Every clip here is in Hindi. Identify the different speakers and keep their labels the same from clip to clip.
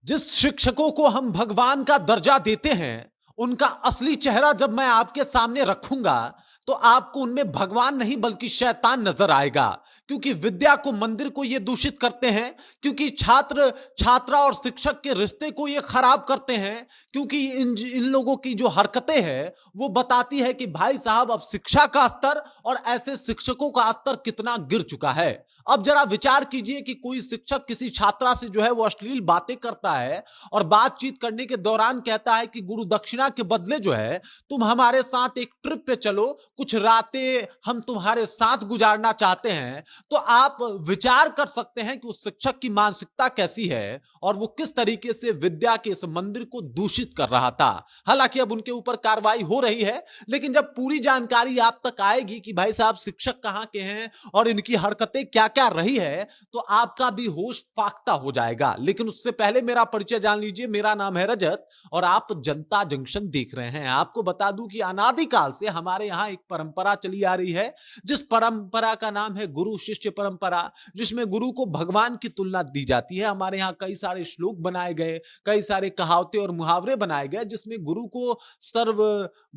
Speaker 1: जिस शिक्षकों को हम भगवान का दर्जा देते हैं, उनका असली चेहरा जब मैं आपके सामने रखूंगा, तो आपको उनमें भगवान नहीं बल्कि शैतान नजर आएगा। क्योंकि विद्या को, मंदिर को ये दूषित करते हैं, क्योंकि छात्र, छात्रा और शिक्षक के रिश्ते को ये खराब करते हैं, क्योंकि इन लोगों की जो हरकतें हैं, वो बताती है कि भाई साहब अब शिक्षा का स्तर और ऐसे शिक्षकों का स्तर कितना गिर चुका है। अब जरा विचार कीजिए कि कोई शिक्षक किसी छात्रा से जो है वो अश्लील बातें करता है और बातचीत करने के दौरान कहता है कि गुरु दक्षिणा के बदले जो है तुम हमारे साथ एक ट्रिप पे चलो, कुछ रातें हम तुम्हारे साथ गुजारना चाहते हैं। तो आप विचार कर सकते हैं कि उस शिक्षक की मानसिकता कैसी है और वो किस तरीके से विद्या के इस मंदिर को दूषित कर रहा था। हालांकि अब उनके ऊपर कार्रवाई हो रही है, लेकिन जब पूरी जानकारी आप तक आएगी कि भाई साहब शिक्षक कहां के हैं और इनकी हरकतें क्या क्या रही है, तो आपका भी होश फाख्ता हो जाएगा। लेकिन उससे पहले मेरा परिचय जान लीजिए। मेरा नाम है रजत और आप जनता जंक्शन देख रहे हैं। आपको बता दूं कि अनादिकाल से हमारे यहां एक परंपरा चली आ रही है, जिस परंपरा का नाम है गुरु शिष्य परंपरा, जिसमें गुरु को भगवान की तुलना दी जाती है। हमारे यहां कई सारे श्लोक बनाए गए, कई सारे कहावतें और मुहावरे बनाए गए, जिसमें गुरु को सर्व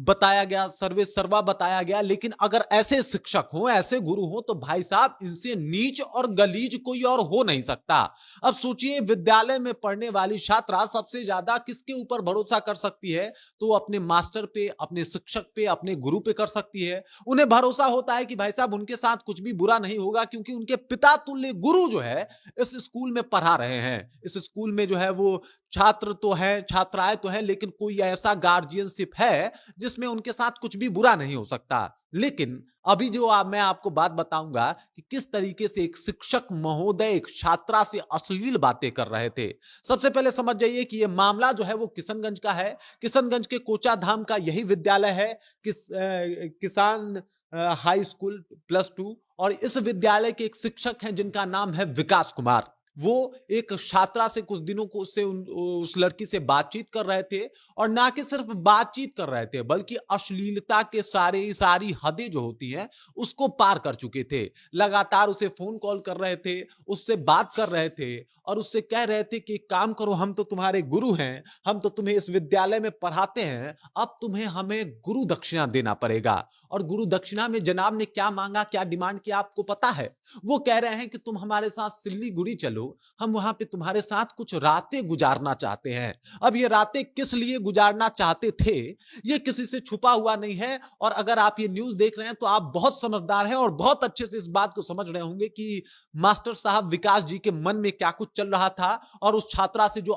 Speaker 1: बताया गया, सर्वे सर्वा बताया गया। लेकिन अगर ऐसे शिक्षक हो, ऐसे गुरु हो, तो भाई साहब इनसे नीच और गलीज कोई और हो नहीं सकता। अब सोचिए, विद्यालय में पढ़ने वाली छात्रा सबसे ज्यादा किसके ऊपर भरोसा कर सकती है? तो अपने मास्टर पे, अपने शिक्षक पे, अपने गुरु पे कर सकती है। उन्हें भरोसा होता है कि भाई साहब उनके साथ कुछ भी बुरा नहीं होगा, क्योंकि उनके पिता तुल्य गुरु जो है इस स्कूल में पढ़ा रहे हैं। इस स्कूल में जो है वो छात्र तो है, छात्राएं तो है, लेकिन कोई ऐसा गार्जियनशिप है जिसमें उनके साथ कुछ भी बुरा नहीं हो सकता। लेकिन अभी जो मैं आपको बात बताऊंगा कि किस तरीके से एक शिक्षक महोदय एक छात्रा से अश्लील बातें कर रहे थे। सबसे पहले समझ जाइए कि यह मामला जो है वो किशनगंज का है। किशनगंज के कोचा धाम का यही विद्यालय है, किसान हाई स्कूल +2। और इस विद्यालय के एक शिक्षक हैं जिनका नाम है विकास कुमार। वो एक छात्रा से कुछ दिनों को उससे उस लड़की से बातचीत कर रहे थे, और ना कि सिर्फ बातचीत कर रहे थे बल्कि अश्लीलता के सारी हदें जो होती हैं उसको पार कर चुके थे। लगातार उसे फोन कॉल कर रहे थे, उससे बात कर रहे थे और उससे कह रहे थे कि एक काम करो, हम तो तुम्हारे गुरु हैं, हम तो तुम्हें इस विद्यालय में पढ़ाते हैं, अब तुम्हें हमें गुरु दक्षिणा देना पड़ेगा। और गुरु दक्षिणा में जनाब ने क्या मांगा, क्या डिमांड किया, आपको पता है? वो कह रहे हैं कि तुम हमारे साथ सिल्लीगुड़ी चलो, हम वहां पे तुम्हारे साथ कुछ रातें गुजारना चाहते हैं। अब ये रातें किस लिए गुजारना चाहते थे, ये किसी से छुपा हुआ नहीं है। और अगर आप ये न्यूज़ देख रहे हैं तो आप बहुत समझदार हैं और बहुत अच्छे से इस बात को समझ रहे होंगे कि मास्टर साहब विकास जी के मन में क्या कुछ चल रहा था और उस छात्रा से जो